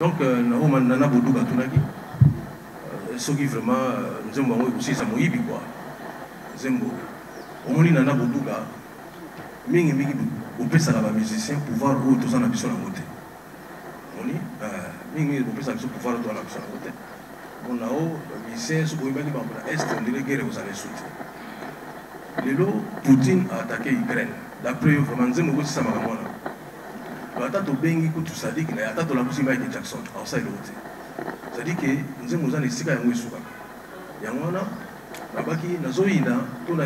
Donc, nous avons beaucoup de choses. Ce qui vraiment, nous avons aussi ça moïbi quoi. Zembo. Au moins, nous avons beaucoup de choses. Mais on peut ça la musicien pouvoir où tous en habitant la montée. On dit, mais on peut ça pouvoir tout en habitant la montée. On a musicien ce qu'on dit est on dirait guerre vous allez sauter. Les lots Poutine a attaqué l'Ukraine. D'après vraiment, nous avons aussi ça magamona. Attends, bengi kutu sadik na attends la musique Michael Jackson en ça l'autre. C'est-à-dire que nous avons des sika yango isuka. Yango na nabaki nazoyina to na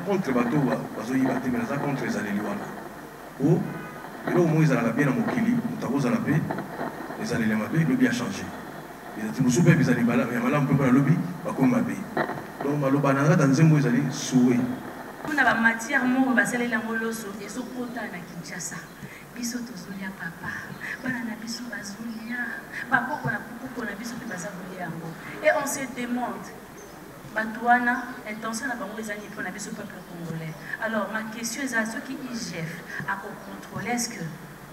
contre bato bazoyi baté mais na contre les alliés wana. O le mo izala bien na mokili, mutakoza la paix, les alliés mabe lobby a changé. Les atimusu pe bizali bala mais malamu pe na lobby ba ko mabe. Donc maloba na ngata nzembo izali soué. On a matière mo basele la ngoloso ezokota na Kinshasa. Biso tozolia papa bana na biso bazolia bakoko na biso pe bazazolia yango et on se demande batouana intention na bango ezali pour na biso peuple congolais. Alors ma question est ce qui IGF a contrôler est-ce que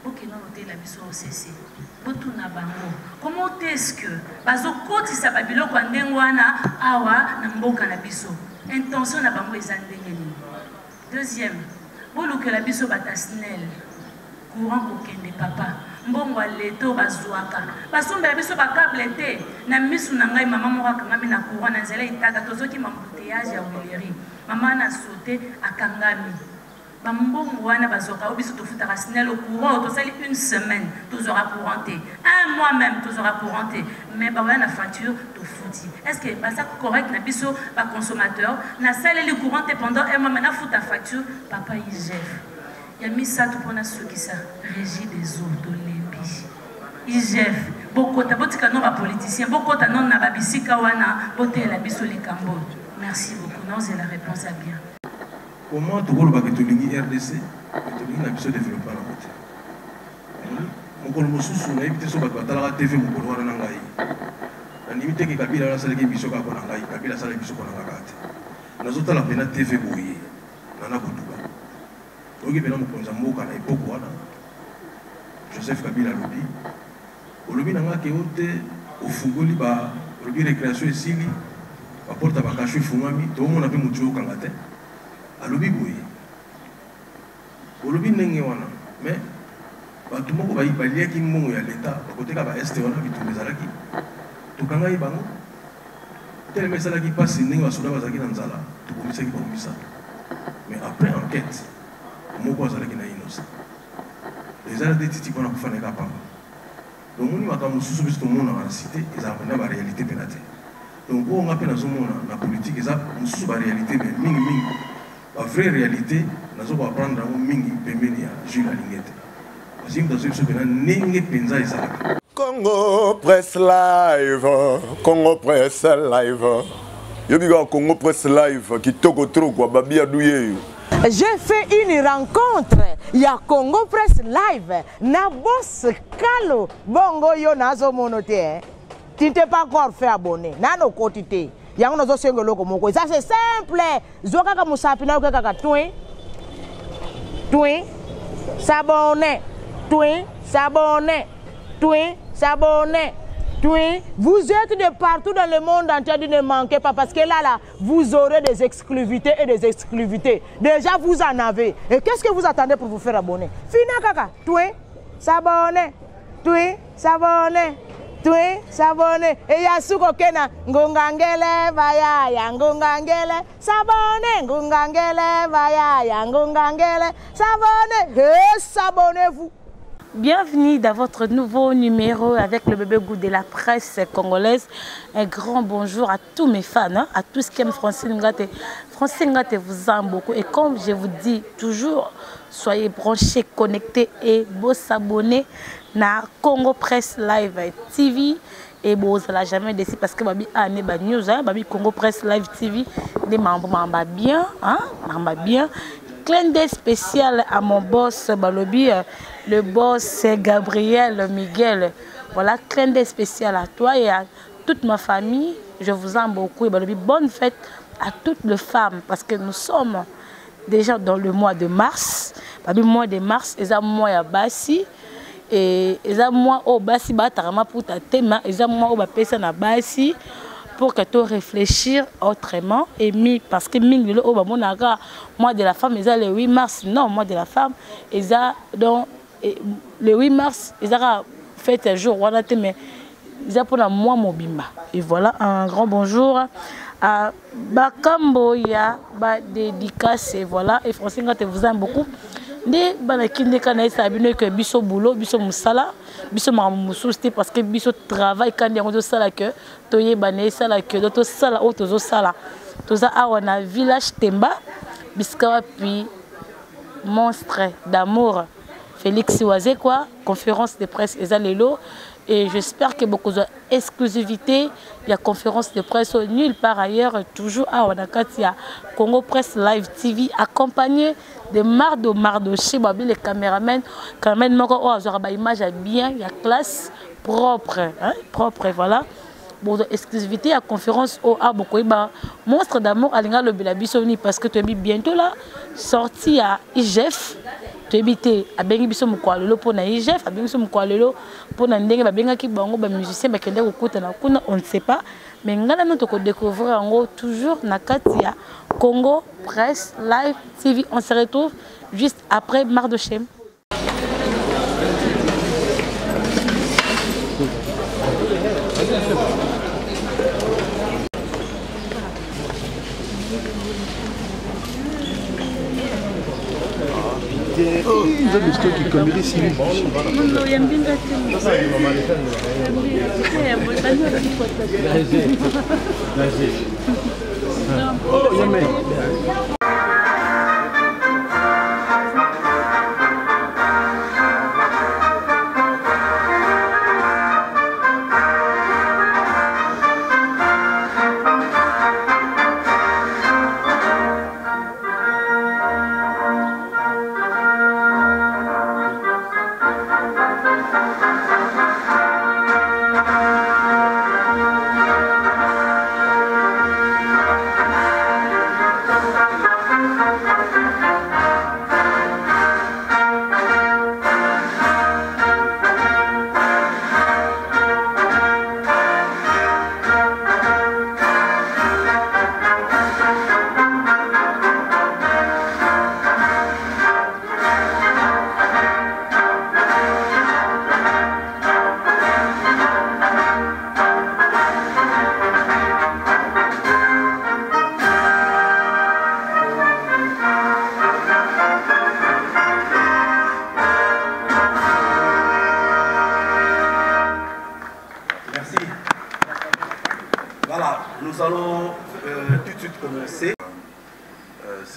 ok non noter la biso au CC botuna bango comment est-ce que bazokotisa babiloko ndenge wana awa na mboka na biso intention na bango ezali ndenge nini. Deuxième boluke la biso batasnel courant kokende papa mbongo aleto bazwaka basombe biso bakable te na misu na ngai mama moko akangami na courant na nzela itaka tozoki mambouteillage ya Wileri mama na sauté akangami bambongo wana bazwaka biso tofutaka snel au courant tosali une semaine tozora couranté un mois même tozora couranté mais ba wana facture tofuti est-ce que ça correct na biso ba consommateur na saleli couranté pendant un mois maintenant futa facture papa IGF. Il y a mis ça tout pour ceux qui ça régie des eaux de l'EPI. IGF, beaucoup de politiciens, beaucoup de non nababisi kawana, boté la bisoli kambo. Merci beaucoup. Non, c'est la réponse à bien. Comment tu vois que tu lis RDC, tu lis la biso développement à côté. Mon colomosu sur la évité sur la TV, mon colomosu na ngai. La limite que Kabila la salle qui biso ka kona ngai, Kabila salle biso kona ngakate. Nous autres la pena TV boye, nana boduba. Donc, il y a un époque Joseph Kabila lobby. Au lobby, au Fungoli, au lobby récréation et Sili, à porte à Bakachu Fungami, tout le monde a pu moucher au Kangate. À lobby, oui. Au lobby, Nengewana. Mais, tout le monde va y aller qui mou à l'État, à côté de l'Est, on a vu tous les Alaki. Tout Kanga y bango. Tel mais ça qui passe, il n'y a pas de souda bazaki dans Zala. Tout le monde sait qu'il ça. Mais après enquête, moko azalaki na innocent ezala des titi kona kufana kapa donc moni makambo susu biso tomona na cité ezala na ba réalité penate donc on appelle nazomona na politique ezala mususu ba réalité mais mingi ba vraie réalité nazo ba prendre en mingi pembeni ya Jules Alingete parce que dans ce pena nenge penza ezala Congo Press Live yobiga Congo Press Live kitoko trop kwa babia douye. J'ai fait une rencontre, il y a Congo Press Live, na boss Kalo, bongo yo nazo monote, tu t'es pas encore fait abonner, nano quotité, il y a un autre single moko, ça c'est simple, zoka ka musapina ou kaka twin, s'abonner, s'abonner. Vous êtes de partout dans le monde entier, ne manquez pas parce que là, vous aurez des exclusivités et des exclusivités. Déjà, vous en avez. Et qu'est-ce que vous attendez pour vous faire abonner? Fina kaka, s'abonner, s'abonner. Et yasuko kena, ngungangele, vaya, ngungangele, s'abonner, ngungangele, vaya, ngungangele, s'abonner, et s'abonnez-vous. Bienvenue dans votre nouveau numéro avec le bébé goût de la presse congolaise. Un grand bonjour à tous mes fans, hein, à tous qui aiment Francine Ngate. Francine Ngate vous aime beaucoup et comme je vous dis toujours, soyez branchés, connectés et vous s'abonner à Congo Press Live TV. Et bon, ça l'a jamais décidé parce que babi a né news, hein, babi Congo Press Live TV, des membres m'en bien, hein, m'en bien. Clin d'œil spécial à mon boss Balobi, le boss Gabriel Miguel. Voilà, clin d'œil spécial à toi et à toute ma famille. Je vous aime beaucoup et Balobi, bonne fête à toutes les femmes parce que nous sommes déjà dans le mois de mars. Le mois de mars, et ça mois à Bassi. et eza moi au basi batarama pour ta thème eza moi au bapesa na basi pour que tu réfléchir autrement et parce que mingi le au bamonaka mois de la femme eza le 8 mars non mois de la femme eza donc le 8 mars eza fête un jour wana te mais eza pour la moi mobimba et voilà un grand bonjour à Bakambo ya ba dédicace et voilà et Francine te vous aime beaucoup ne banakinde kana sabino que biso boulot biso musala biso mamususte parce que biso travail quand yango to sala que toye bané sala que to sala o tozo sala toza awa na village Temba biska puis monstre d'amour Félix Oazé quoi conférence de presse ezalelo et j'espère que beaucoup d'exclusivité il y a conférence de presse nulle part ailleurs toujours à Wanakatia Congo Presse Live TV accompagné de Mardoché babi les caméramans moko o azora image bien il y a classe propre hein propre voilà bon exclusivité à conférence au Abokoiba monstre d'amour alinga le bilabisoni parce que tu es bientôt là sorti à IGF tu habité à bengi biso mukwalelo pona IGF à bengi biso mukwalelo pona ndenge ba benga ki bango ba musicien ba kende kokota na kuna on ne sait pas mais ngana no to ko découvrir ngo toujours na katia Congo Presse Live TV on se retrouve juste après Mardoché. Oh, ils ont des stocks qui comme ici. Non, il y a bien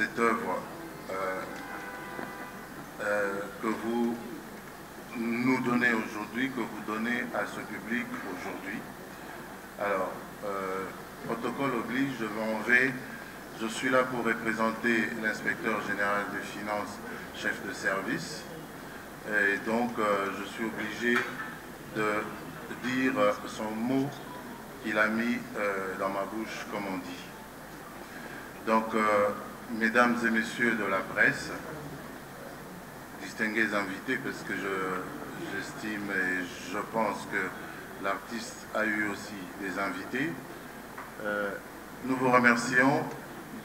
Cette œuvre que vous nous donnez aujourd'hui, que vous donnez à ce public aujourd'hui. Alors, protocole oblige, je suis là pour représenter l'inspecteur général des finances, chef de service, et donc je suis obligé de dire son mot qu'il a mis dans ma bouche, comme on dit. Donc, mesdames et messieurs de la presse, distingués invités, parce que j'estime et je pense que l'artiste a eu aussi des invités, nous vous remercions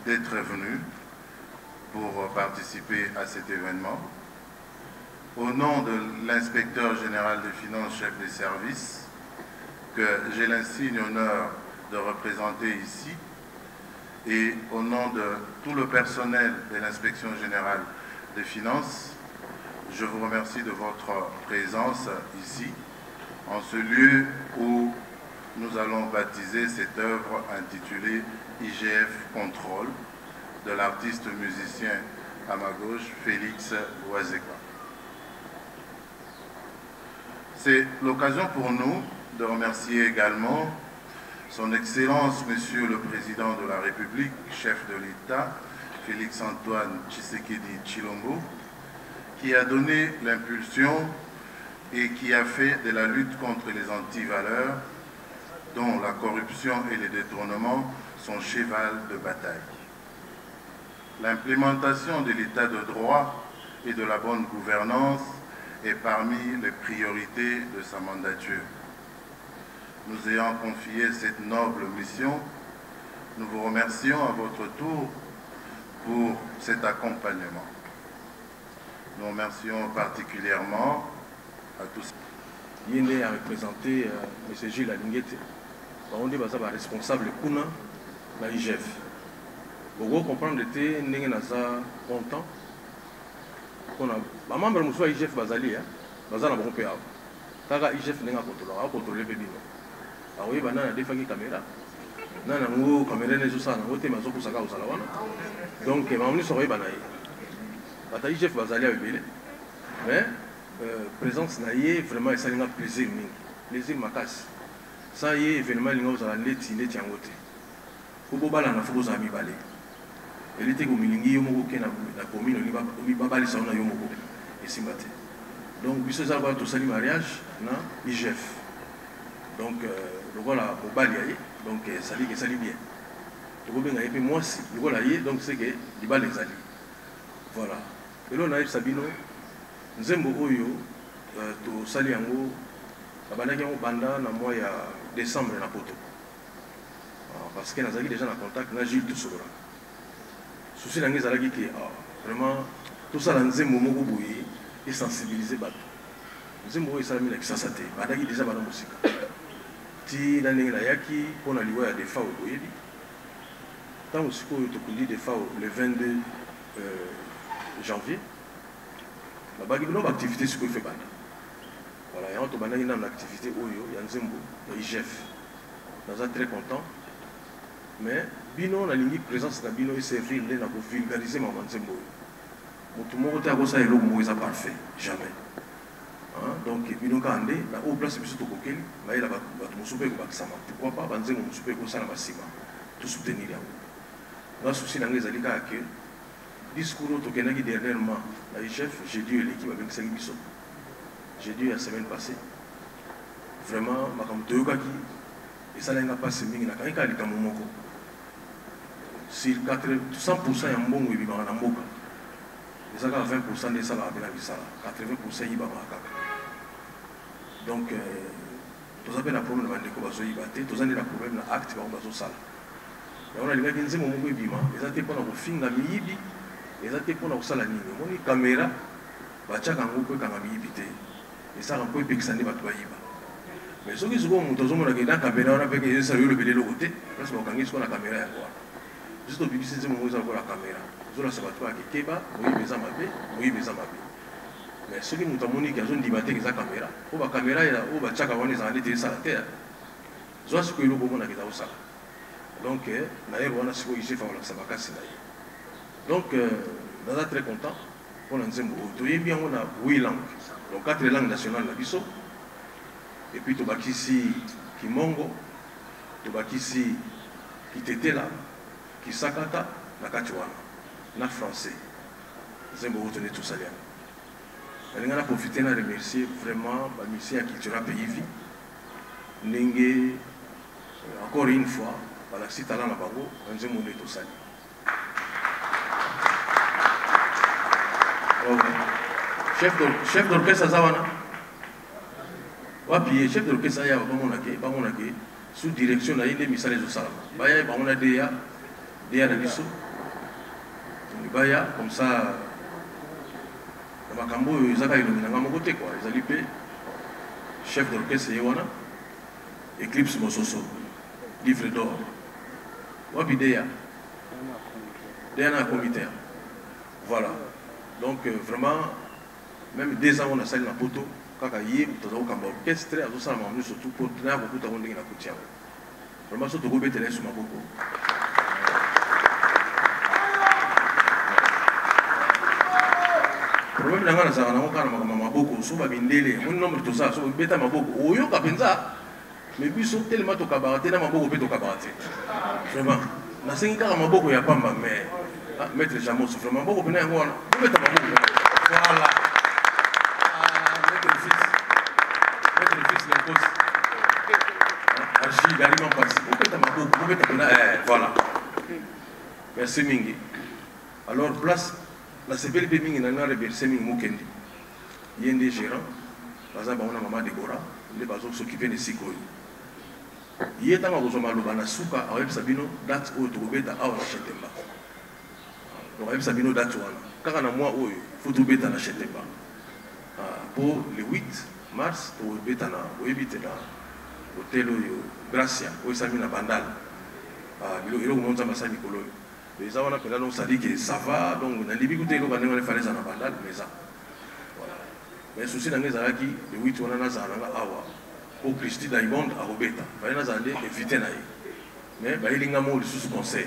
d'être venus pour participer à cet événement. Au nom de l'inspecteur général des finances, chef des services, que j'ai l'insigne honneur de représenter ici, et au nom de tout le personnel de l'inspection générale des finances, je vous remercie de votre présence ici, en ce lieu où nous allons baptiser cette œuvre intitulée IGF Contrôle de l'artiste musicien à ma gauche, Félix Oazé. C'est l'occasion pour nous de remercier également Son Excellence, Monsieur le Président de la République, chef de l'État, Félix-Antoine Tshisekedi Tshilombo, qui a donné l'impulsion et qui a fait de la lutte contre les antivaleurs, dont la corruption et les détournements, son cheval de bataille. L'implémentation de l'état de droit et de la bonne gouvernance est parmi les priorités de sa mandature. Nous ayant confié cette noble mission, nous vous remercions à votre tour pour cet accompagnement. Nous remercions particulièrement à tous. Il a représenté M. Gilles Alinguete. On dit que c'est responsable de la IGF. Vous comprenez que nous sommes contents. Les membres de l'IGF sont en bon pays. Quand l'IGF n'est pas contrôlé, il y a des caméras. Il y a des caméras qui sont en train de se faire. Donc, les membres sont en train de se faire. l'IGF est en mais présence na ye vraiment et ça n'a plaisir mingi plaisir makasi ça y est événement lingo za leti yango te ko bobala na fuko za mibale elite ko milingi yo moko ke na commune ni babali sa na yo moko esimba te donc biso za ba to sali mariage na IGF donc voilà bobali ye donc sali que sali bien to ko benga yepe mwasi lokola ye donc c'est que libale ezali voilà et là on a Sabino nzembo oyo to sali yango abandaki yango banda na mois ya décembre na poto parce que nazalaki déjà na contact na Gilles Toussoura souci nange ezalaki ke vraiment tosala nzembo moko boye esensibiliser bato nzembo oyo esalami na kisasa te bandaki déjà bana mosika ti na ndenge nayaki mpona liwa ya defao boyebi ntango sikoyo tokundi defao le 22 janvier babaki bino baactivité sikoyo fe banda voilà yango tobandaki nano na activité oyo ya nzembo ya IGF naza très content mais bino nalingi présence na bino eservir nde na kovulgariser mama nzembo oyo motu moko te akosala eloko moko eza parfait jamais donc bino kaka nde na oyo place biso tokokeli bayela bato mosusu mpe ekobakisama pourquoi pas banzembo mosusu mpe ekosala masima tosoutenir yango nga souci nango ezali kaka ke discours oyo tokendaki dernièrement na IGF jeudi oyo eleki babengisaki biso jeudi la semaine passée vraiment makambo toyokaki esalaki nga mpasi mingi nakangi kaka likambo moko sur 100% ya mbongo ebimaka na mboka eza kaka 20% nde esalaka mpe na bisala 80% eyibamaka kaka donc toza mpe na problème na bandeko bazoyiba te toza nde na problème na acte bango bazosala yango nalingaki nzembo moko ebima eza te mpona kofinga miyibi eza te mpona kosala nini omoni kamera batiaka yango mpo ekanga miyibi te esaka mpo epekisa nde bato bayiba mais soki sikoyo moto azomonaka na kamera wana mpeke ezosala yo lobele eloko te place bakokangi sikoyo na kamera yango wana biso tobibisi nzembo moko eza lokola kamera ozolasa bato bakekeba moyibi eza mabe moyibi eza mabe mais soki moto amoniki azondima te eza kamera mpo bakamera oyo batiaka wana ezala nde te esala te zwa sikoyo eloko omonaka eza kosala donc na ere wana sikoyo IGF akolakisa makasi na ye donc naza très content pour la nzembo toyebi yango na 8 langues donc 4 langues nationales na biso et puis tobakisi kimongo tobakisi kitetela kisakata na kati wana na français nzembo oyo tone tosali yango nalinga na profite na remercier vraiment bamisien ya cultura pays vie ndenge encore une fois balakisi tala na bango na nzembo nde tosali chef d'orchestre aza wana wapi ye chef d'orchestre aya bamonake sous direction na ye nde misala ezosalama baya bamona deya na biso baya comme ça na makambo oyo ezaka elongi nanga moko te kwa ezali mpe chef d'orchestre ye wana Eclipse Mososo livre d'or wapi deya na comité voilà donc vraiment même 2 ans on a sali na poto kaka ye toza kokamba orchestre azosala makambo nyonso surtout po naya kokuta ngo ndenge na kuti yango vraiment so tokobetela ye su maboko problème na nga nazalaka nango kaka na makambo ya maboko so babindele moni nombre tozala so beta maboko oyoka mpenza mais biso telema tokabaka te na maboko mpe tokabaka te vraiment nasengi kaka maboko ya pamba mais maître Jamos vraiment maboko mpena yango wana obeta maboko voilà maître fils Lenkosi Archie Garima Mpasi obeta maboko obeta mpena voilà merci mingi alors place nasepeli mpe mingi nanga remercie mingi mokendi il y a des gérants, par exemple, on a maman Déborah, les bases s'occuper de Sikoyo. Il y a tant de maloba na suka avec Sabino date où trouver ta awa chetemba. Donc avec Sabino date wana. Quand on a moi où faut trouver ta na chetemba. Pour le 8 mars pour beta na oebite na hôtel Gracia où Sabino na Bandal. Il monte à Masami Kolo. Les gens on a donc ça dit que ça va donc on a dit écoutez le bandé on fallait ça na Bandal mais ça. Voilà. Mais souci dans les araki le 8 on a na zalanga awa. Au Christi Daimond à Robeta. Il va y éviter naï. Mais il y a un mot de sous-concert.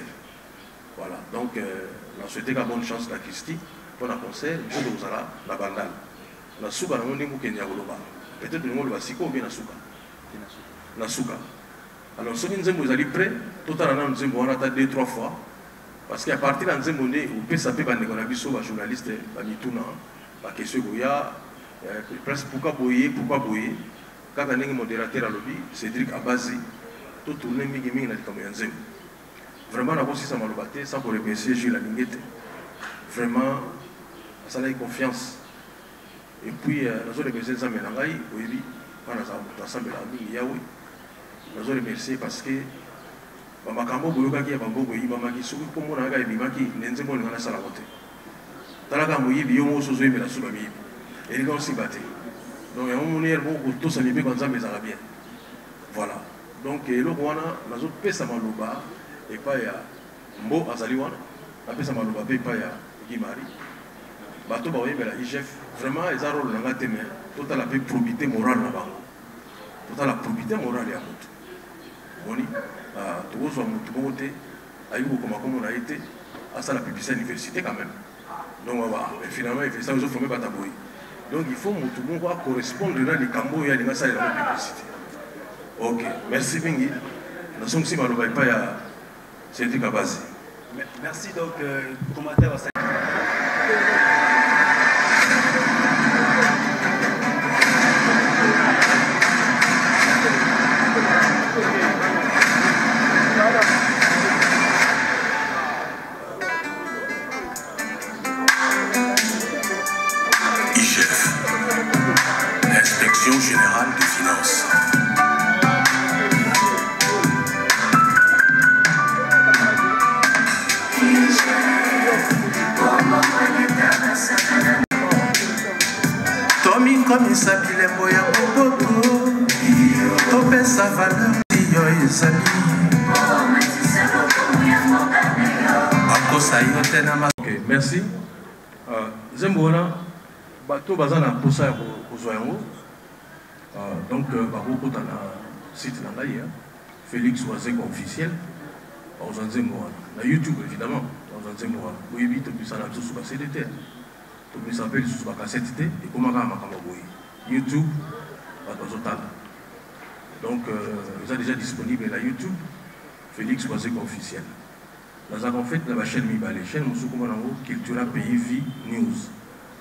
Voilà. Donc, on a souhaité la bonne chance à Christi pour un concert. Je vous ai la bandale. La souka, on a dit que peut-être que le monde va s'y couper la souka. La souka. Alors, si vous allez prêt, tout à l'heure, nous avons attendu 2-3 fois. Parce qu'à partir de ce moment, vous pouvez savoir que nous avons journaliste, la question qu'il y a, presque pourquoi boyer. Quand on est modérateur à l'objet, Cédric Abazi, tout tourné mingi na likambo ya nzembo. Vraiment na bosi ça malobate sans pour remercier Jules Alingete. Vraiment ça a confiance. Et puis nous avons remercié Nzambe na ngai oyebi pana za ensemble la mingi yawe. Nous avons remercié parce que makambo boyoka ki ya bango yi mamaki soki kombo na ngai bimaki nzembo ngana sala kote. Talaka moyibi yo mo sozo yebela suba bibi. Et les gens s'y battaient. Donc, il y a un moment où tout ça n'est pas comme ça, mais ça va bien. Voilà. Donc, le Rwanda, nous avons fait ça maloba, et pas il y a Mbo Azaliwana, après ça maloba, et pas il y a Guimari. Bateau, bah oui, mais la IGF, vraiment, ils ont un rôle dans la témé, tout à la probité morale là-bas. Tout à la probité morale, il y a tout. Boni, tout le monde, tout le monde, comme on a été, à ça la publicité à l'université quand même. Donc, voilà. Mais finalement, il fait ça, ils ont formé Bataboui. Donc il faut que tout le monde corresponde dans les cambos et à la salle de la publicité. Ok, merci Bingi. Nous sommes ici, mais nous ne pas à Cédric Abazi. Merci donc, commentaire à ça. Inspection générale des finances. Tomi comme s'appelle Boya Boboto, Topé sa valeur, Yo Ezali. Ok, merci. Zembona, bateau bazana pour ça pour Zoyango. Donc, beaucoup dans le site d'Angaïa, Félix Oazeko officiel, aux Anzemboa, na YouTube évidemment, aux Anzemboa. Oui, vite, tout ça, là, sous la CDT. Tout ça s'appelle sous la cassette, et comment on a YouTube, donc, vous êtes déjà disponible à YouTube, Félix Oazeko officiel. Nous avons fait la chaîne Mibale, chaîne Moussoukou Cultura Pays Vie News.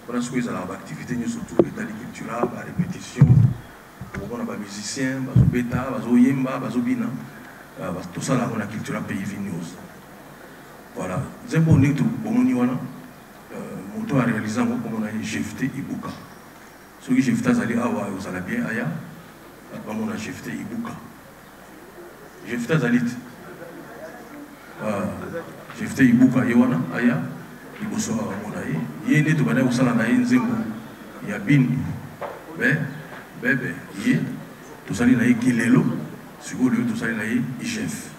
On a souhaité la activité news surtout l'état de cultura, la répétition. On a des musiciens, des bêta, des yemba, des bina. Tout ça là, on a cultura Pays Vie News. Voilà. Zembo Neto, Bomoni Wana, Moto a réalisé comme on a GFT Ibuka. Ceux qui GFT Zali Awa, vous allez bien Aya, on a GFT Ibuka. GFT Zalit. GFT Ibuka Yewana, Aya, Ibuso Monaye. Yé Neto Bana Usala Naïn Zembo, Yabin, Bébé, Yé, tout ça Naï Kilelo, Sugo tout ça Naï IGF.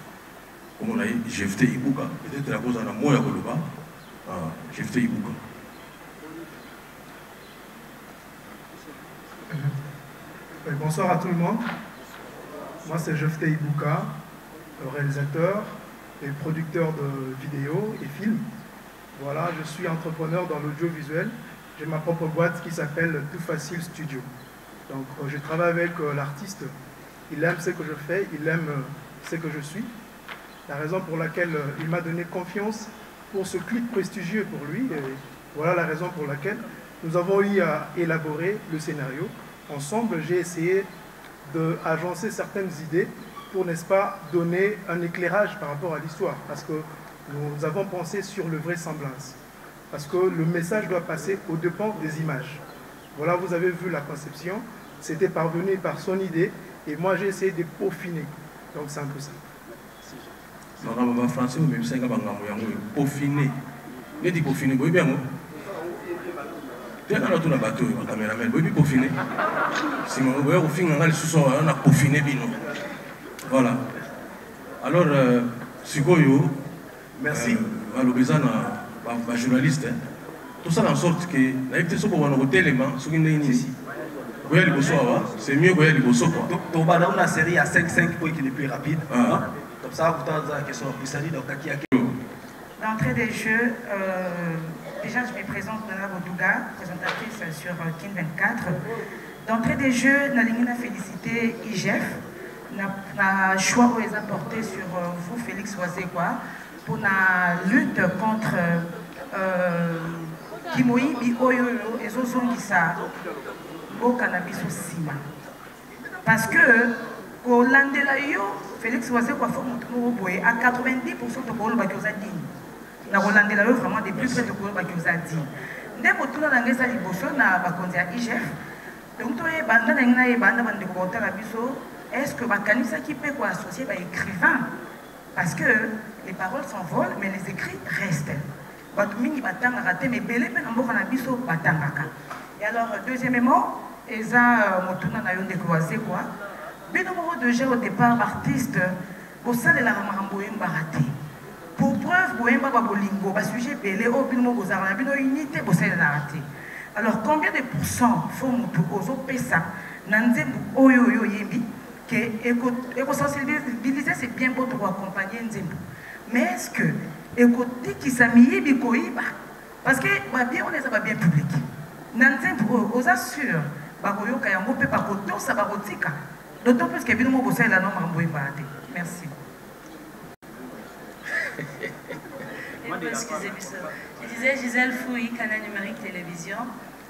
Comme on a GFT Ibuka, peut-être la cause en a moins à Koloba, GFT Ibuka. Bonsoir à tout le monde. Moi c'est GFT Ibuka, réalisateur et producteur de vidéos et films. Voilà, je suis entrepreneur dans l'audiovisuel. J'ai ma propre boîte qui s'appelle Tout Facile Studio. Donc je travaille avec l'artiste. Il aime ce que je fais, il aime ce que je suis. La raison pour laquelle il m'a donné confiance pour ce clip prestigieux pour lui. Et voilà la raison pour laquelle nous avons eu à élaborer le scénario. Ensemble, j'ai essayé d'agencer certaines idées pour, n'est-ce pas, donner un éclairage par rapport à l'histoire. Parce que nous avons pensé sur le vraisemblance. Parce que le message doit passer au dépens des images. Voilà, vous avez vu la conception. C'était parvenu par son idée et moi j'ai essayé de peaufiner. Donc c'est un peu ça. En français, même si on peaufiner. Mais dit peaufiner, vous bien. Tu as tout le bateau, le caméraman, vous peaufiner. Si vous voyez au fin, on a peaufiné. Voilà. Alors, Sikoyo, merci. Les journalistes, tout ça en sorte que l'activité soit pour élément, ce qui est ici. C'est mieux que les bossos. Donc, on a une série à 5-5 pour qu'il est plus rapide. Comme ça, vous avez la question. D'entrée des jeux, déjà je me présente Nana Bodouga, présentatrice sur Kin 24. D'entrée des jeux, Nalingina félicité IGF. Na choix où ils ont porté sur vous, Félix Wazekwa, pour la lutte contre Kimoi, Bioyoyo et Zozongisa au cannabis au Sima. Parce que, au Landelayo, Félix Wazekwa fait à 90% de Kolo Bakyozadine. Na Landelayo vraiment des plus près de Kolo Bakyozadine. Dès que tout le monde a liboso na bakonzi à IGF, donc toi et banda n'engna et banda bande kota la biso. Est-ce que Bakanisa qui peut associer à écrivain? Parce que les paroles s'envolent, mais les écrits restent. Et alors, deuxièmement, Eza Motuna na yonde croisé quoi. Binomo déjà au départ artiste, au sein de la Ramaramboyen Baraté. Pour preuve, Boyemba Babolingo, bas sujet belé au binomo gozara, bino unité au sein de la raté. Alors, combien de pourcents faut moto ozo pesa nanzembu oyo yembi? Que sensibiliser, c'est bien beau pour accompagner Nzembo. Mais est-ce que écouter qui s'amille bikoïba? Parce que bien on est bien public. Nzembo aux assure, bagoyo kayango pe pakoto sa barotika. D'autant plus que bien mo la norme en boyembate. Merci. Je disais Gisèle Fouy, Canal Numérique Télévision.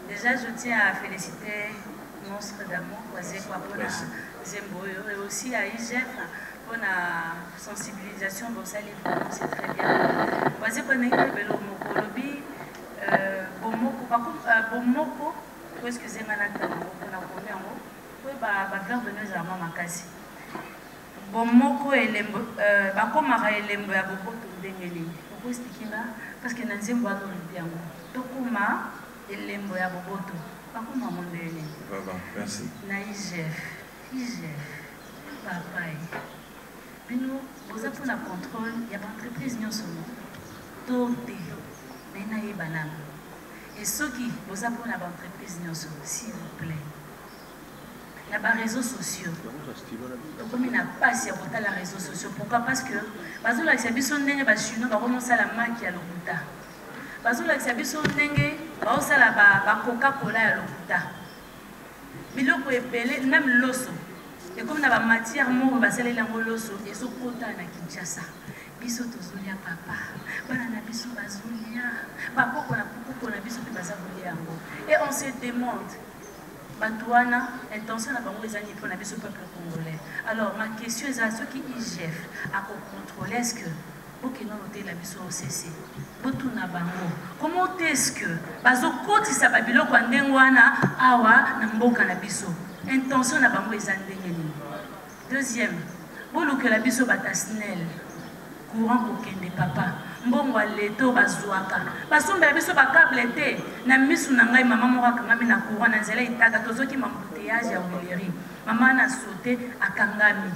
Déjà, je tiens à féliciter Monstre d'amour, Wazekwa pour la Zemboyo et aussi à IGF pour la sensibilisation. Bon, ça, c'est très bien. Wazekwa n'est pas bel moko lobi, bomoko, par contre, bomoko, excusez-moi, pour la première mot, pour faire de nos amants makasi. Bomoko et lembo, bakomara et lembo ya boko tondengeli. Pourquoi expliquer là? Parce que dans Zembo dans le bien. Tokuma et lembo ya boboto. Merci. IGF, papa. Nous, vous avez pour la contrôle, il y a une entreprise qui est doté, mais il y a banane. Et ceux qui vous avez pour l'entreprise, s'il vous plaît, il y a des réseaux sociaux. Comme il n'a pas si à les réseaux sociaux. Pourquoi? Parce que, par exemple, si vous avez des chinois, on va commencer à la marque à l'Okuta. Par exemple, si vous avez des Coca-Cola à l'Okuta. Biloko epele, même l'osso. Et comme dans la matière, moi, je vais l'osso. Et ce quota na Kinshasa. Biso tozulia papa. Bana na biso bazulia. Papa pour na biso bazabulia. Et on se demande. Batouana, intention na bango ezali pour na biso peuple congolais. Alors ma question est à ceux qui IGF à contrôler est-ce que pour que nous noter la biso au CC. Botuna bango. Comment est-ce que bazokoti sa babilo kwa ndengwana awa na mboka na biso. Intention na bango ezali ndengeni. Deuxième, bolo que la biso batasnel. Courant pour kende papa. Mbongo leto bazwaka. Basomba biso ba câble té na misu na ngai mama moko kangami na courant na nzela itaka tozoki mambouteillage ya Wileri. Mama na sauté akangami.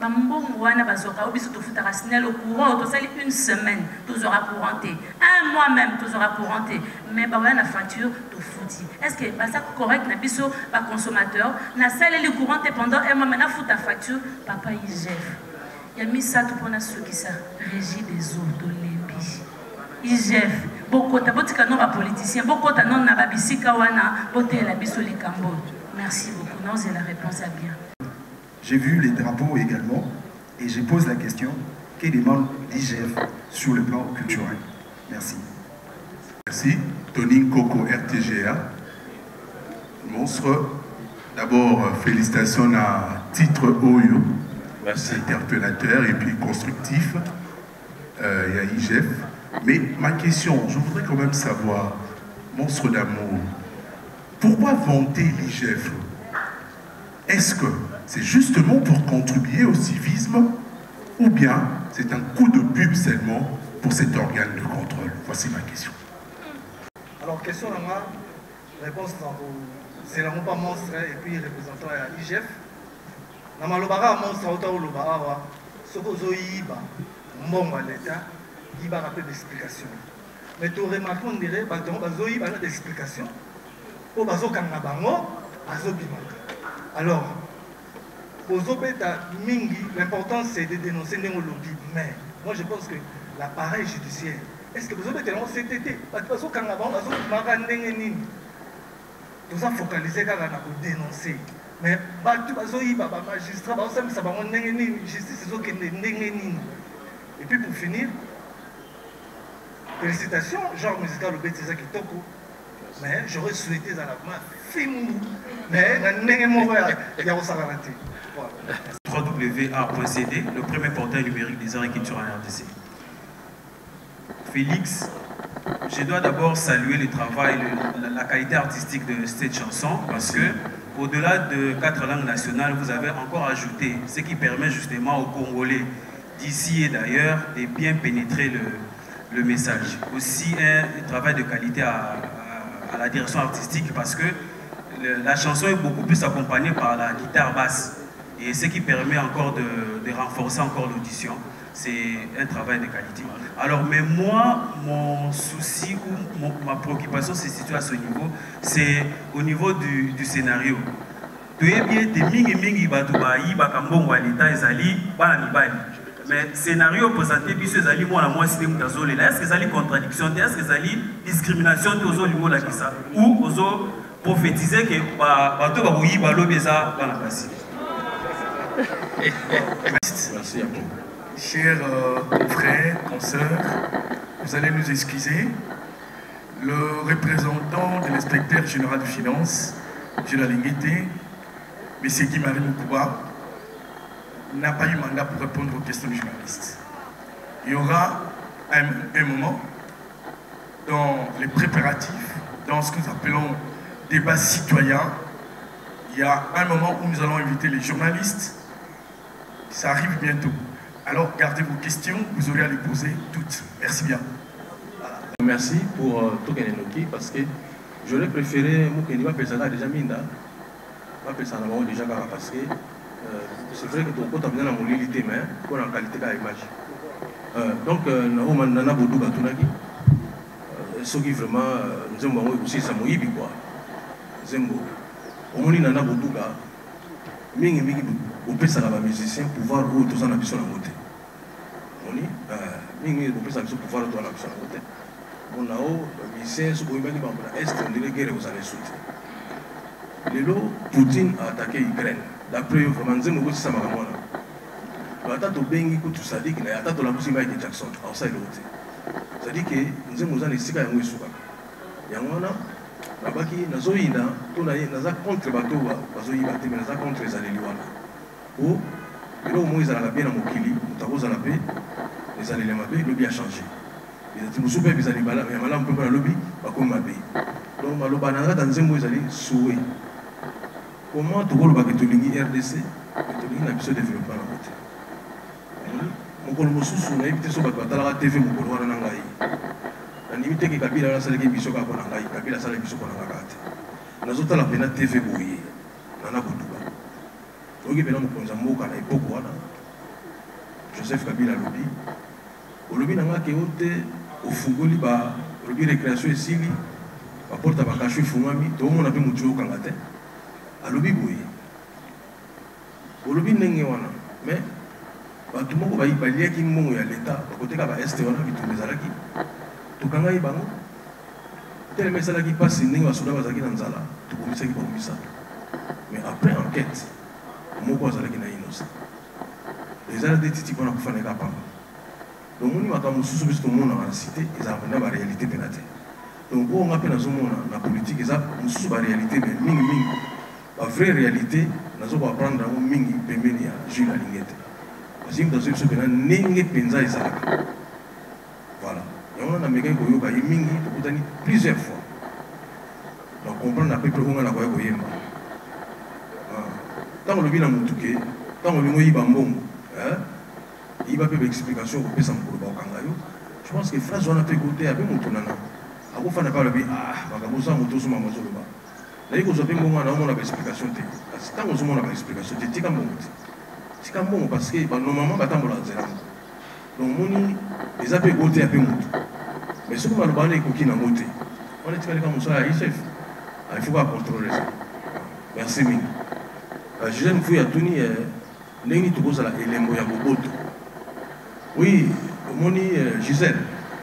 Bambongo wana bazoka obiso tofutaka snel au courant tosali une semaine tozora couranté. Un mois même tozora couranté. Mais ba wana facture tofuti. Est-ce que ça correct na biso ba consommateur na sali le couranté pendant un mois maintenant futa facture papa IGF. Il y a mis ça tout pour ceux qui ça régie des eaux de l'EPI. IGF, beaucoup de politiciens, beaucoup de non nababisika wana, boté la biso les cambo. Merci beaucoup. Non, c'est la réponse à bien. J'ai vu les drapeaux également et je pose la question, que demande l'IGF sur le plan culturel? Merci. Merci. Tony Coco, RTGA. Monstre. D'abord, félicitations à titre Oyo. Merci. Interpellateur et puis constructif. Il y a IGF. Mais ma question, je voudrais quand même savoir, Monstre d'amour, Pourquoi vanter l'IGF? Est-ce que c'est justement pour contribuer au civisme ou bien c'est un coup de pub seulement pour cet organe de contrôle? Voici ma question. Alors, question à moi, réponse c'est la pas monstre et puis représentant à l'IGF. Dans ma lobara monstre autant au lobara, ce que vous avez bon à l'État, il va rappeler d'explication. Mais tu remarques qu'on dirait que vous avez des explications. Pour vous avez alors, l'important c'est de dénoncer les lobbies. Mais moi je pense que l'appareil judiciaire, est-ce que vous avez tellement CTT? Parce que quand vous avez tout ça focalisé quand on dénoncer. Mais les magistrats, justice, et puis pour finir, félicitations, genre musical au Bétisa Kitoko. Mais j'aurais souhaité dans la main, mais il y a aussi www.art.cd, le premier portail numérique des arts et culture en RDC. Félix, je dois d'abord saluer le travail, la qualité artistique de cette chanson, parce que au-delà de 4 langues nationales, vous avez encore ajouté ce qui permet justement aux Congolais d'ici et d'ailleurs de bien pénétrer le message. Aussi un travail de qualité à la direction artistique, parce que la chanson est beaucoup plus accompagnée par la guitare basse, et ce qui permet encore de renforcer encore l'audition. C'est un travail de qualité. Alors, mais moi, mon souci ou ma préoccupation se situe à ce niveau, c'est au niveau du scénario. Tu es bien des mingi batubayi bakambongo à l'état ezali bana mibali. Mais scénario présenté biso ezali moi si mutazole là, est-ce que ezali contradiction, est-ce que ezali discrimination aux limo la kisa ou ozo prophétiser que bato ba boyi ba lobi eza bana basi. Merci à vous. Chers confrères, consoeurs, vous allez nous excuser. Le représentant de l'inspecteur général de finances, M. Lalinguité, M. Guy-Marie Moukouba, n'a pas eu mandat pour répondre aux questions des journalistes. Il y aura un moment dans les préparatifs, dans ce que nous appelons débat citoyen. Il y a un moment où nous allons inviter les journalistes. Ça arrive bientôt. Alors, gardez vos questions, vous aurez à les poser toutes. Merci bien. Voilà. Merci pour Tokenenoki, parce que j'aurais préféré Moukeni Pesana déjà Minda. Pesana déjà parce que c'est vrai que ton compte a besoin de mobilité, mais pour la qualité de l'image. Donc, nous avons beaucoup de Tunaki. Ce qui vraiment, nous avons aussi Samoïbi, quoi. Zembo. On a beaucoup de mingi au pesa na ba musicien pouvoir ou tous en ambition la montée. On dit mingi au pesa ambition pouvoir tout en ambition la montée. On a au musicien ce qu'on bani ba est on dirait guerre aux années soute. Lelo Poutine a attaqué Ukraine. D'après vraiment nzemo ko tsama ka mona. Ba tato bengi ko tusadi ki na tato la musimba Michael Jackson. Alors ça il est. C'est-à-dire que nzemo za ne sika yango isuka. Yango na babaki nazoyina to naza contre bato bazoyiba te mais naza contre ezaleli wana o eloko moko ezalaka bien na mokili moto akozala mpe ezaleli ya mabe lobi a changé mosusu mpe ezali ya malamu mpe mpona lobi bakomi mabe donc maloba na ngata nzembo ezali souwe comment tokolobaka tolingi RDC tolingi na biso développement na kote mokolo mosusu nayebi te so bato batalaka TV mokolo wana na ngai nandimi teke Kabila nasalaki biso kaka mpona ngai Kabila asalaki biso mpona nga kaka te nazotala mpena TV boye nana koduka oyoki mpena mokonzi ya mboka na epoko wana Joseph Kabila alobi olobi na nga ke o te ofungoli olobi récréation esili baporte ya bakasho efungwami toomona mpe motu okanga te alobi boye olobi ndenge wana mais bato moko baliaki mbongo ya leta bakoteka baeste wana bitumba ezalaki tokangai bango telema esalaki mpasi ndenge basoda bazalaki na nzala tokomisaki bango misato mais après enquête moko azalaki na innocent ezala te titi mpona kofanaka pamba donc moni makambo mosusu biso tomonaka na cité ezalaka mpena baréalité mpena te donc oyo nga mpe nazomona na politique eza mosusu baréalité mais mingimingi bavrai réalité nazokoaprendre yango mingi pembeni ya Jules alingi te parce que moto biso mpena ndenge mpenza ezalaka voilà yango na mekaki koyoka ye mingi tokutani plusieurs fois donc comprendre à peu près où on a quoi yemba. Tant le bien mutuke, tant le moyi bambongo, il va faire explication pour ça pour kangayo. Je pense que phrase on a fait côté avec mon tonana. A vous faire pas le bien bagabosa moto sur ma mazoloba. Là il faut savoir comment on a explication té. Tant on a explication té tika mbongo. Tika mbongo parce que normalement batambola zela. Donc moni les appels côté avec moto. Mais ce que m'a parlé coquille na moto. On est tiré comme ça, chef. Il faut pas contrôler ça. Merci mille. Je me fous à Tony, n'est-ce pas ça et les moyens boboto. Oui, moni Gisèle.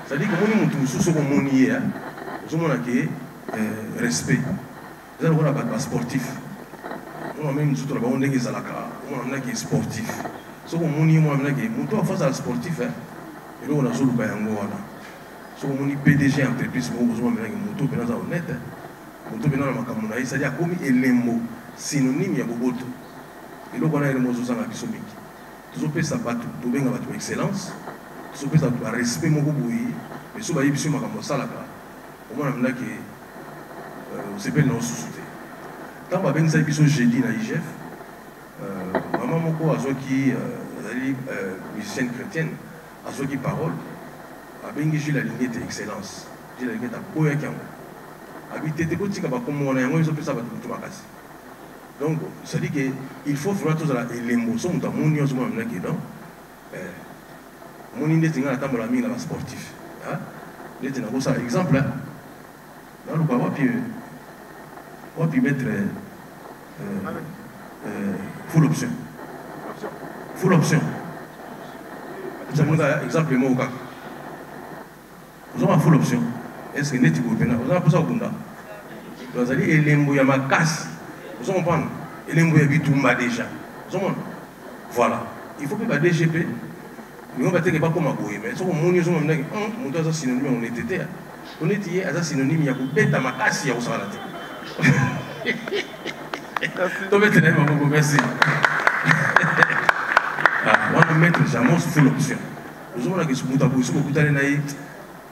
Ça dit que moni monte sous son moni hein. Nous sommes là respect. Nous avons un sportif. On a même tout là-bas on est qui zalaka, on a qui sportif. Ce qu'on moni moi on a qui monte face à sportif hein. Et là on a solo bayango wana. Ce qu'on moni PDG entreprise moi besoin de monto bien ça honnête. Monto bien na makamuna, c'est-à-dire comme elembo synonyme ya boboto. Et donc on a elembo zo sanga biso miki. Tout peut ça battre, tout benga battre excellence. Tout peut ça respect mon boboyi. Mais so ba yibiso makambo salaka. Au moins on a que c'est pas non sous-souté. Tant ba benga biso jeudi na IGF. Maman moko azoki musicienne chrétienne, azoki parole. A bengi Jules la lignée d'excellence. Jules la lignée ta boya kiango. Habiter des petits comme on a un peu ça va tout makasi. Donc, ça dit qu'il faut vraiment tout ça et l'émotion de mon union sur mon qui non. Mon union c'est un temps la mine sportif. Hein? N'était pas ça exemple là. Dans le bas on peut mettre full option. Full option. C'est un exemple moi au cas. Vous avez full option. Est-ce que n'est-ce pas vous avez ça au Bunda? Vous allez et les mouilles à ma casse. Vous comprenez? Et les mouilles à Bitumba déjà. Vous comprenez? Voilà. Il faut que le DGP, nous ne va pas comme un bouille, mais si on monte sur mon nez, on doit être synonyme, on était là. On était là, synonyme, il y a une bête à ma casse, il y a aussi la tête. Donc maintenant, merci. On va mettre jamais full option. Nous avons la question de la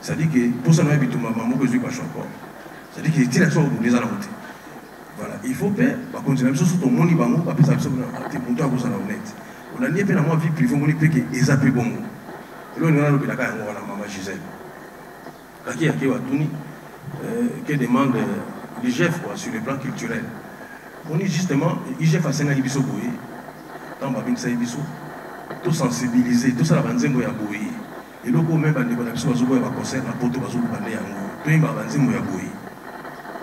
ça dit que pour ça, nous avons maman que je suis encore. Ça dit que c'est la des voilà, il faut faire, par contre, même chose sur ton moni bango, parce que ça c'est monté à cause de la honnête. On a nié la vie privée, on dit que les appels bon. Et là, on a le cas à maman Gisèle. Qui a Tuni, qui demande l'IGF sur le plan culturel. On dit justement, l'IGF a 5 ans Ibiso Boye, tant Babin Saïbiso, tout sensibiliser, tout ça la banzembo ya Boye. Et là, même quand on a besoin de concert, la pote va se faire un peu de banzembo ya Boye.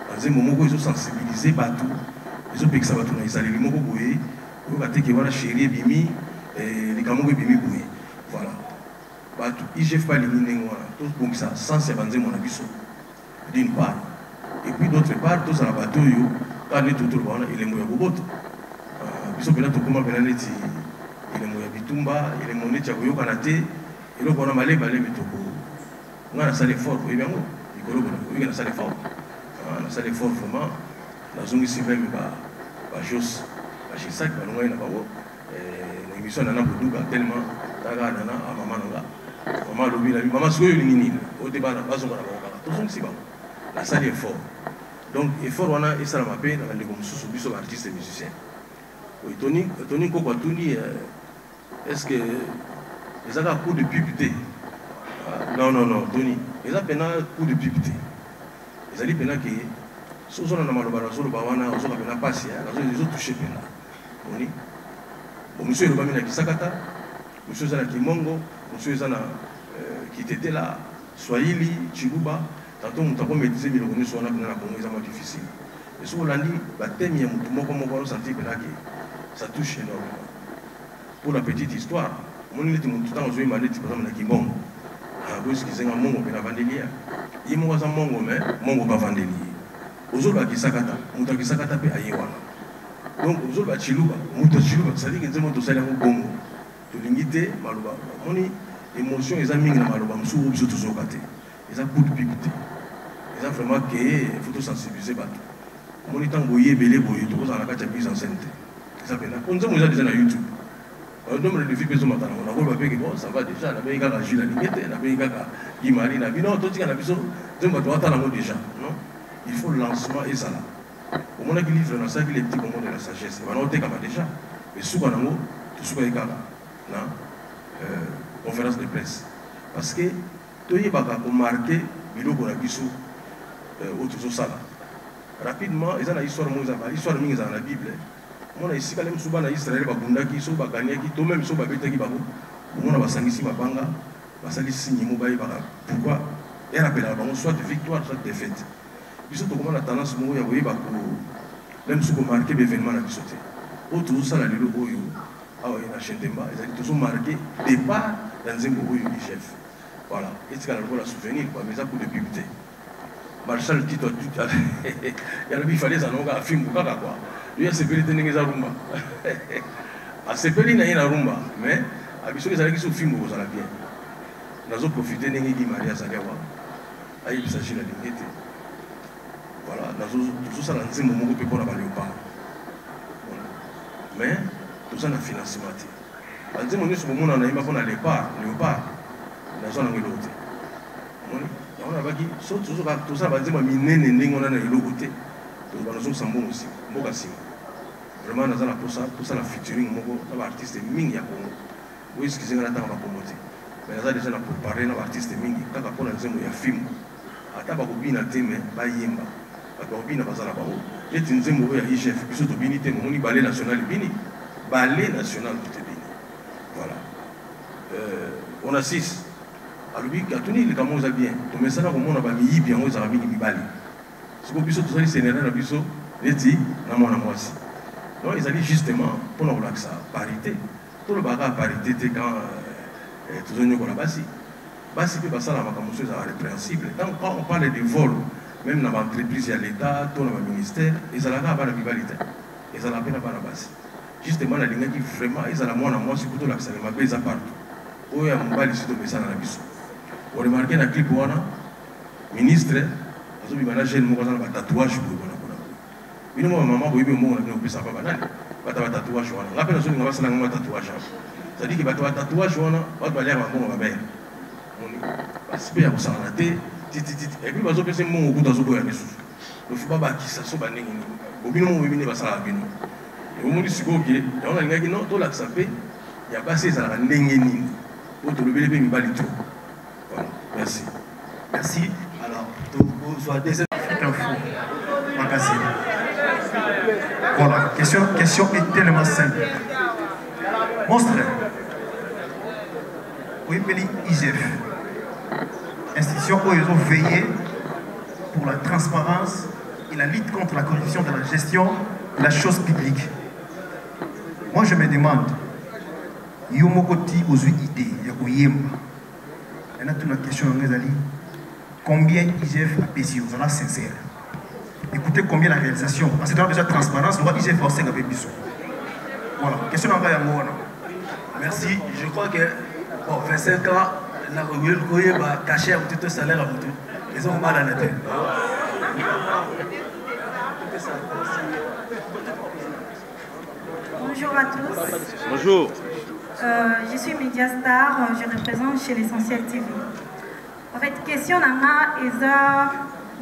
Banzembo moko ils sont sensibilisés partout. Ils ont payé ça va tourner. Ils allaient les moko Boye. Ils ont dit que voilà chérie bimi, les camoufles bimi Boye. Voilà. Partout. Ils ne pas éliminer tout pour ça sans ces banzembo na biso. D'une part. Et puis d'autre part, tous à bateau yo, quand les tout le monde il est moyen boboto. Biso pena to comment pena neti il est moyen bitumba, il est moyen tia koyo kanate. Et donc on a malé bitoko. On a ça l'effort pour y bien go. Il y a ça l'effort. On a ça l'effort vraiment. La zone ici même ba chose, ba chisak ba longa ina ba go. L'émission nana boduka tellement taga nana a maman nga. Maman lobi la maman soyo lingini. Au débat na bazo na ba. Tout son si ba. La salle est fort. Donc, effort, on a et ça m'a payé dans les sous biso artistes et musiciens. Oui, Tony Kokwatuni, est-ce que les a un coup de puberté? Non, Tony. Les a peine un coup de puberté. Les a dit peine que si on a un malobara, on a passé, ils ont touché peine. Tony. Bon, monsieur le Bamina qui sakata, monsieur Zana Kimongo, monsieur Zana qui était là, Swahili, Chibuba. Tantôt, on a maîtrisé le revenu sur la Congo, c'est difficile. Et si on l'a dit, le thème, il y a un senti que ça touche énormément. Pour la petite histoire, mon élite, mon temps, on a eu ma lettre, par exemple, qui bon. Parce qu'ils ont un mongo, mais la vandélia. Il y a un mongo, mais mongo pas vandélia. Aux autres, qui s'akata, on a qui s'akata, puis aïe, voilà. Donc, aux autres, chilouba, mouta chilouba, ça dit que c'est mon salaire au bongo. De l'unité, malouba. Mon émotion, ils ont mis la malouba, m'sou, surtout sur le côté. Ils ont beaucoup de picoté. Ils ont vraiment qu'il faut sensibiliser. Mon temps, vous voyez, belé, vous voyez, tout ça, on a qu'à mise en scène. Ils ont déjà déjà sur YouTube. On a des filles qui sont maintenant. On a vu le papier qui bon, ça va déjà. On a vu la Gilles, on a vu Guimari, on a vu non, tout ce qu'on a vu, on va attendre déjà. Non, il faut le lancement et ça là. On a qui livre dans ça, qui les petits moments de la sagesse. On a noté comme déjà. Mais souvent, tout ce qu'on a conférence de presse. Parce que tout le monde a marqué le qu'on a vu sur autour ça. Rapidement, ils ont une histoire, l'histoire de la Bible. On a ici quand même souvent en Israël, qui sont gagnés, qui même sont bêtés, qui on a ici Mabanga, basali signe mobile pourquoi elle appelle soit de victoire, soit de défaite. Ils sont comment la tendance à oui, même si vous marquez l'événement à sauter. Autour ça, la lilo, ah oui, la chaîne de bas, ils ont marqué départ dans un beau chef. Voilà, et c'est la souvenir, mais ça pour débuter. Marshall dit tout, il fallait un film, quoi. Il y a ces pélités qui sont rumba. À ces pélités, il y a une rumba, mais à bisous, les qui sont films, vous allez bien. Nous avons profité de l'Église Maria Zagawa. Il s'agit de la dignité. Voilà, tout ça, c'est un moment où on peut pas aller au pas. Mais tout ça, c'est un financement. On dit que ce moment, on a eu un léopard. Nous avons eu l'autre. On a dit que tout ça, on a dit que on a eu l'autre. Nous avons eu aussi. Vraiment, nous avons tout ça, la featuring, nous artiste Ming Yakongo. Oui, excusez-moi, nous avons promoté. Mais nous avons déjà préparé nos artistes Ming. Quand on a dit un film, ata bakobina te me bayemba bakobina bazala bao eti nzembo ya IGF biso to bini te moni ballet national bini ballet national te bini voilà on assiste alobi katuni le kamo za bien to mesana ko mona ba miyibi yango za mingi mibali siko biso to sali sénéral na biso eti na mona mwasi donc ils allaient justement pour nous relaxer parité tout le bagage parité te quand tout le monde basi basi peut passer à la macamouse à répréhensible. Donc quand on parle de vol, même dans l'entreprise, il y a l'État, tout le ministère, ils ont la rivalité. Ils ont la peine à la base. Justement, la ligne qui vraiment, ils ont la moine à moi, c'est plutôt là que ça m'a baisé partout. Où il y a mon bal ici de Bessa dans la biso. On remarque dans le clip, on a ministre, ils ont mis un jeune mot dans le tatouage pour le mais nous, maman, vous avez un mot dans le Bessa, pas banal. Pas de tatouage, on a. Rappelle, on va se lancer un tatouage. Ça dit qu'il va avoir un tatouage, on a pas l'air à bon, on va bien. Parce qu'il y a ça en tête, et puis parce que c'est mon goût dans ce bois. Il ne faut pas bâtir ça, ça va n'être. Au bout d'un moment, il va s'en aller. Et au moment où il y a un gars qui n'a pas l'accepté, il y a passé ça à n'engagner. Pour te lever les pieds, il va aller tout. Voilà, merci. Merci. Alors, vous soyez des infos. Magazine. Voilà, question est tellement simple. Monstre. Oui, mais l'IGF. Institution où ils ont veillé pour la transparence et la lutte contre la corruption de la gestion de la chose publique. Moi, je me demande, Yomokoti aux idées, Yakoyemba. Il y a toute la question, combien IGF a payé, vous en êtes sincère. Écoutez combien la réalisation, parce que dans déjà transparence, le roi IGF va aussi avec Bissot. Voilà, question en vrai. Merci, je crois que bon, 25 ans, la Royaume va cacher un petit salaire à tout. Ils ont mal à la tête. Bonjour à tous. Bonjour. Je suis Mediastar, je représente chez l'Essentiel TV. En fait, question Nana Eza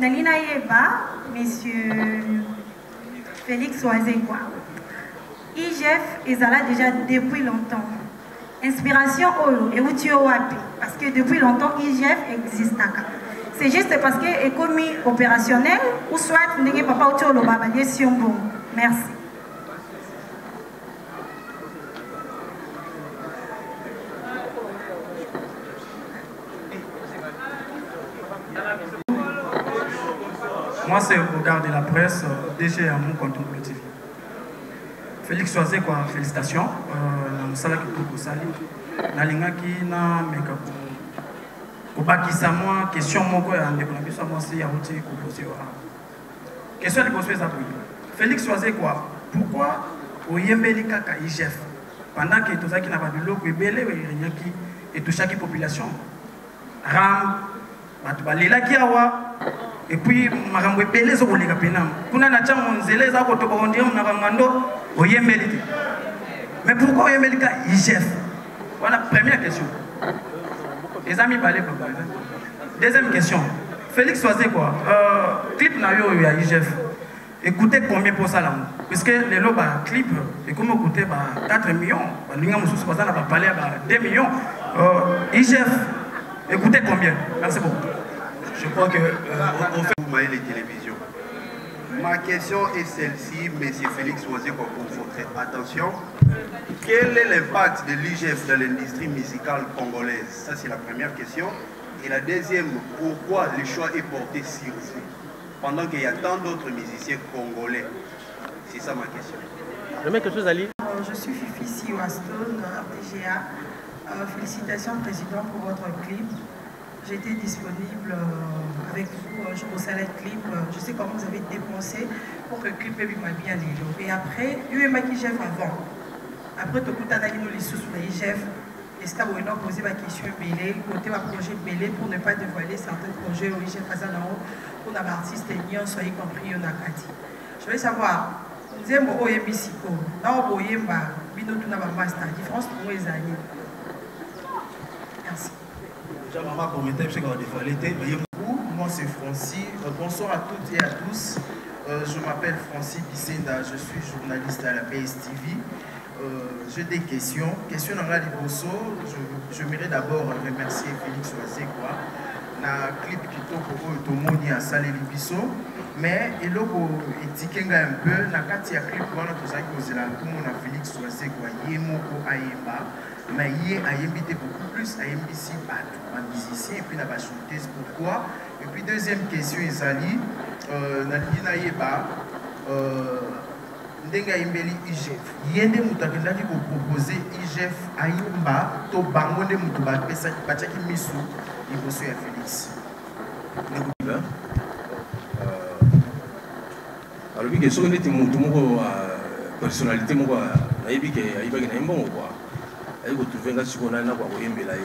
Nalina Yeba, monsieur Félix Oazekwa. IGF est là déjà depuis longtemps. Inspiration Olo et Outio Wapi, parce que depuis longtemps IGF existe. C'est juste parce que est commis opérationnel ou soit n'est pas Outio Lo Babalier Siombo. Merci. Moi, c'est au regard de la presse, DG à mon compte TV. Félix Oazé, quoi, félicitations. Dans le salaire que vous salez, dans l'ingaki, na meka pour bakisa moi question moko ya ndeko na biso moi c'est ya outi ko poser question de poser ça. Félix Oazé quoi, pourquoi oyembeli kaka IGF pendant que tout ça qui n'a pas de l'eau que belé oyengaki et tout chaque population ram batubalela ki awa. Et puis, marambo ebele zo kolega pena. Kuna na chango nzele za ko to ko ndiye na ngando oyembeli. Mais pourquoi oyembeli ka IGF? Voilà première question. Les amis parlez pas. Deuxième question. Félix Oazé quoi? Clip na yo ya IGF. écoutez combien pour ça là? Parce que les lots, clip, et comme écouter 4 millions, nous avons 2 millions. IGF, écoutez combien? Merci beaucoup. Je crois que on fait les télévisions. Ma question est celle-ci, M. Félix Oiseko, pour votre attention. Quel est l'impact de l'IGF dans l'industrie musicale congolaise? Ça, c'est la première question. Et la deuxième, pourquoi le choix est porté sur vous pendant qu'il y a tant d'autres musiciens congolais? C'est ça ma question. Je mets quelque chose à lire. Je suis Fifi Siwastone, RTGA. Félicitations, Président, pour votre clip. J'étais disponible avec vous, je bossais le clip. Je sais comment vous avez dépensé pour que le clip m'a bien lilo. Et après, il y a eu IGF avant. Après, tout le monde les sous les IGF. Est-ce que vous avez posé ma question mêlée, côté ma projet mêlé pour ne pas dévoiler certains projets au IGF pour les artistes et y compris au Nakati. Je veux savoir, nous avons un MBCO, nous avons un master, la différence pour les années. Merci. Moi c'est Francis. Bonsoir à toutes et à tous. Je m'appelle Francis Bissenda, je suis journaliste à la PSTV. J'ai des questions. Question dans la Liboso, je voudrais d'abord remercier Félix Oiseko. Na clip qui toque au Tomoni à Salé Libiso. Mais il y a un peu, na katia clip, on a tout ça qui est Félix Oiseko, Yemoko Ayemba. Mais il y a beaucoup plus à MBC, à musicien et puis à la chanteuse. Pourquoi? Et puis deuxième question, Isali, Nadina Yeba, Ndenga Imbeli IGF. Yende Moutakenda qui vous propose IGF Ayumba, to Bangonde Moutuba, Pachaki Misu, il vous suit à Félix. Alors, oui, si vous avez une personnalité, vous avez une bonne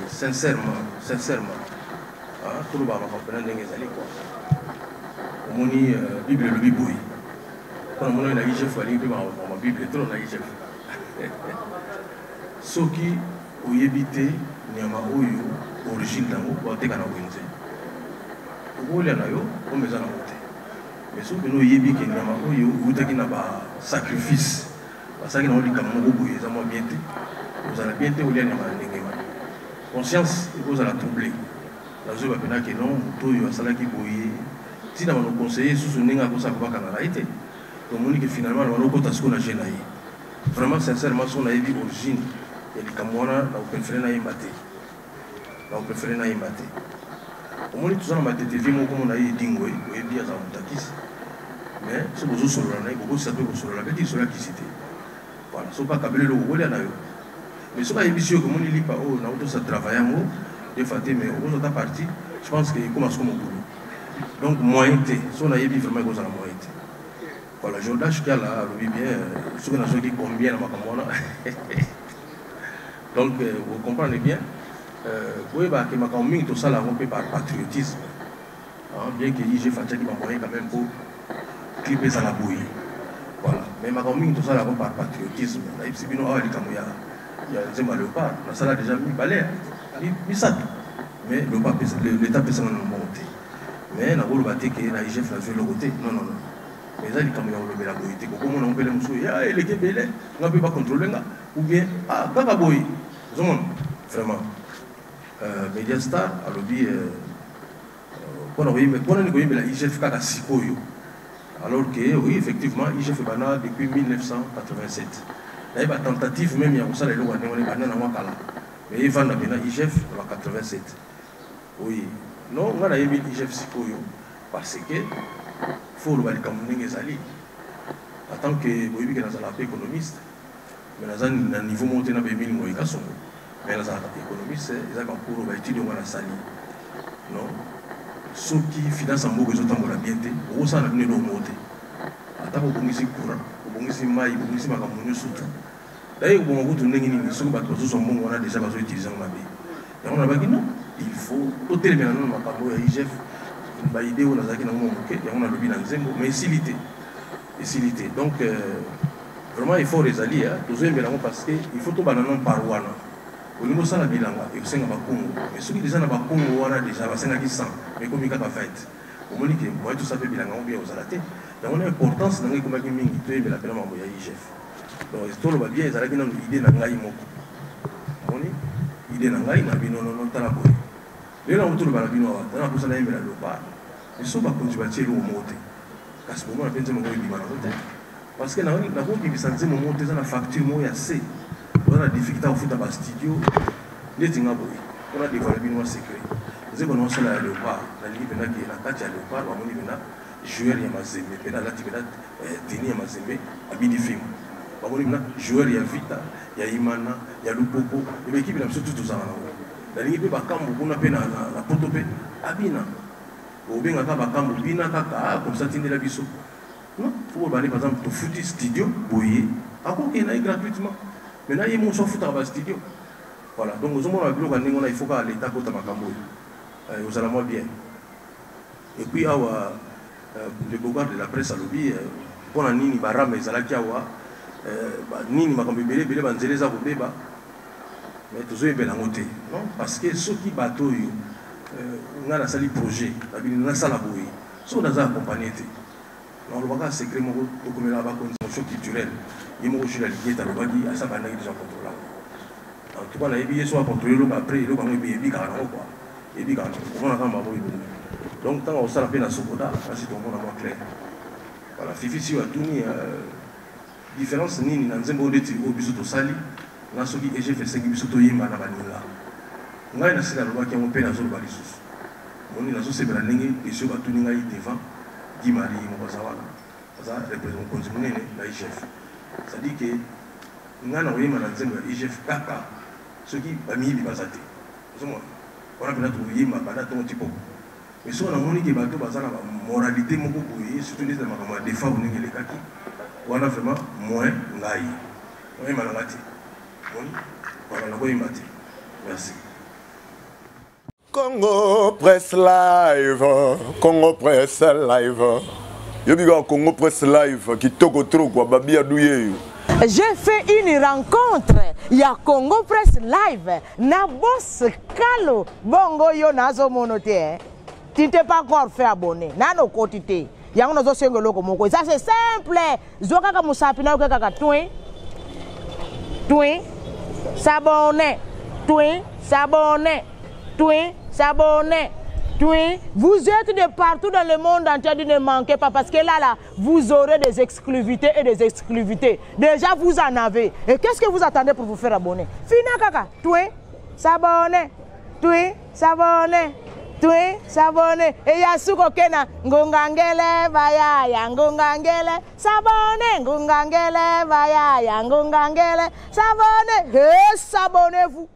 sincèrement, tout le monde va comprendre quoi. Bible le Bible. Quand on a IGF, ma Bible est trop IGF. Ce qui ont évité, n'y a pas eu origine d'ango, ou te kana wenze. Ou les nayo, on me zana monte. Mais ce qui nous évite, n'y a pas eu ou te kana ba sacrifice. Parce que nous dit comme nous bouyez, ça m'a bien. Vous allez bien te oublier conscience, vous allez troubler. La zone va que non, tout y a ça qui bouille. Si nous avons conseillé sous une ligne à cause de la canalité, donc on dit que finalement, nous avons côté ce qu'on a gêné. Vraiment, sincèrement, son avis origine, il y a des camonas, nous préférons y mater. Nous préférons y mater. On dit tout ça, nous avons été vivants comme on a eu dingo, et bien ça on takis. Mais ce que vous avez sur le beaucoup ça peut vous sur la petite sur la qui cité. Voilà, ce n'est pas câblé le haut, mais ce qui est ambitieux, comme on ne lit pas, on a aussi travaillé en haut, des fois, mais aux autres parties, je pense qu'il commence comme au boulot. Donc, moyenneté, si on a vu vraiment qu'on a la moyenneté. Voilà, je lâche qu'il y a là, bien, ce qu'on a dit combien dans ma caméra. Donc, vous comprenez bien, vous voyez que ma caméra, tout ça, là, on peut par patriotisme. Bien que j'ai fait qui m'a moyen quand même pour clipper ça la bouille. Voilà. Mais ma commune, tout ça, là, par patriotisme. Là, il y a des léopards. La salle a déjà mis balai. Il ça. Mais l'État peut s'en monter. Mais la boule batte qui est la IGF, la fait le côté. Non, non, non. Mais ça, il y a la boïté. Comment on peut les mousseaux? Il est belé. On ne peut pas contrôler. Ou bien, ah, pas boy. Vraiment. Mediastar, à l'objet. Quand on a la IGF, il y a alors que, oui, effectivement, IGF est banal depuis 1987. Il y a une tentative, même, il y a aussi les lois, on est banal en Wakala. Mais il y a une IGF en 87. Oui. Non, on a eu IGF Sikoyo. Parce que, il faut le valider comme nous allons. En tant que, vous voyez, dans la économiste, mais dans un niveau monté dans les 1000 mois, mais dans l'économiste, ils ont pour étudier dans la salle. Non. Ceux qui financent en beaucoup de temps pour la bienté, au sein de la monter. Attends, vous avez courant, vous avez maille, vous avez ma surtout. D'ailleurs, vous avez tourné une émission qui sont bons, on a déjà besoin d'utiliser en vie. Et on a dit non, il faut ôter les mélanges dans ma parole, IGF, une idée où on a dit non, on a le bilan mais facilité. Donc, vraiment, il faut les allier, parce qu'il faut tout bananer par Wana. Au niveau de la bilanga, il y a un Congo. Mais ceux qui sont dans le Congo, on a déjà 100, mais comme il y a 20. Au moins, tout ça fait bilanga, on vient aux alatés. Donc, on a l'importance de la mingi, tu es la peine à IGF. Donc, c'est tout le bien, ils ont une idée de l'angaï moko. On est idée de l'angaï, n'a bino non talaboy. Les gens autour de la bino, on a besoin d'aller à l'opar. Ils sont pas continués à tirer au monté. À ce moment, on a besoin de monter. Parce que la route qui s'est dit, mon monté, la facture, moi, assez. On a des difficultés à faire dans le studio. Les gens on a dévoilé bino secret. Nous avons lancé à l'opar. La ligne qui est la carte à l'opar, on a joueur ya mazembe pena lati pena deni ya mazembe abini film baboni na joueur ya vita ya imana ya lupopo et l'équipe la surtout tout ça la ligue pe bakambu kuna pena la poto pe abina obenga ka bakambu bina kaka comme ça tindela biso non faut aller par exemple to foot studio boyer akoki na gratuitement mais na yemo so foot ba studio voilà donc nous avons la bilo quand on a il faut que l'état kota makambu aux allemand bien et puis awa le bogard de la presse à lobby pour la nini barama ezalaki awa nini makambo ebele ebele banzeleza kobeba mais tozoyebela yango te non parce que soki bato oyo nga nasali projet nabini nasala boye soki naza accompagné te nalobaka secret moko tokomela bacondition culturelle ye moko jula ligeta alobaki asa bandaki déjà contrôla en tout cas nayebi ye so acontrôle eloko après eloko yango ebikaka nango quoi ebikaka omonaka mabo ebele. Donc, quand on s'en appelle à Sokoda, c'est tout le monde a clair. Voilà, Fifi, si on a tout mis, différence, ni dans un mot de tir au bisou de Sali, dans ce qui est j'ai fait 5 bisous de Yéma na Vanilla. On a une série de lois qui ont peine à Zolba Lissus. On est dans ce séminaire, et sur la tuning devant Guy Marie Mozawa. Ça représente continuer l'IGF. C'est-à-dire que nous avons envoyé l'IGF Kaka, ce qui a mis les basatés. On a peut-être trouvé ma banane ton type. Mais si on a montré que les bateaux ont une moralité, surtout les femmes qui ont kaki, on a vraiment moins ngaï. On est malade. Merci. Congo Press Live, Congo Press Live. Yobiga Congo Press Live qui toko trop quoi babia douye. J'ai fait une rencontre, il y a Congo Press Live, na boss Kalo bongo yo nazo monote. Tu n'es pas encore fait abonner. Nano quotité. Il y a un autre moko. Ça c'est simple. Zoka ka musapina ka ka twin. Twin. S'abonner. Twin. S'abonner. Twin. S'abonner. Twin. Vous êtes de partout dans le monde entier, ne manquez pas parce que là, vous aurez des exclusivités et des exclusivités. Déjà, vous en avez. Et qu'est-ce que vous attendez pour vous faire abonner? Fina kaka. Twin. S'abonner. Twin. S'abonner. Twin, s'abonner. Et Yasuko Kena, Ngungangele, Vaya, Yangungangele, s'abonner, Ngungangele, Vaya, Yangungangele, s'abonner, et s'abonnez-vous.